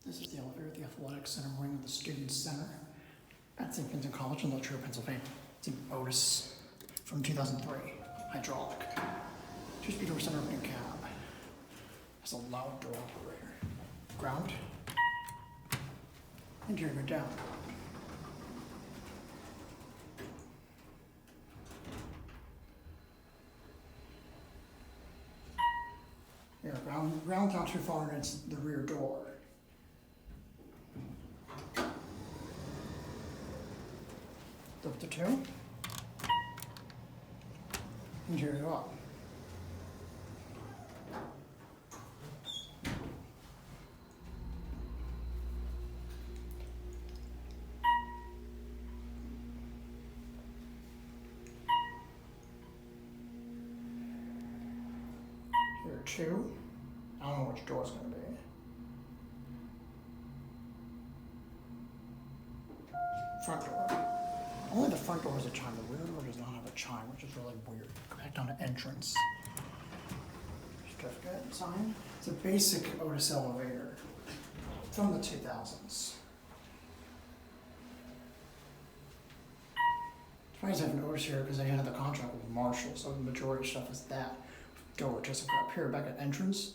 This is the elevator at the Athletic Center wing of the Student Center at St. Vincent College in Litchfield, Pennsylvania. It's an Otis from 2003, hydraulic. 2-speed door center opening cab. Has a loud door operator. Ground. Interior down. Yeah, ground not too far, and it's the rear door. Up to 2. Interior up. Here 2. I don't know which door it's going to be. Front door. Only the front door has a chime. The rear door does not have a chime, which is really weird. Go back down to entrance. Certificate, sign. It's a basic Otis elevator from the 2000s. It's nice to have an Otis here because they had the contract with Marshall, so the majority of stuff is that door. Just up here, back at entrance.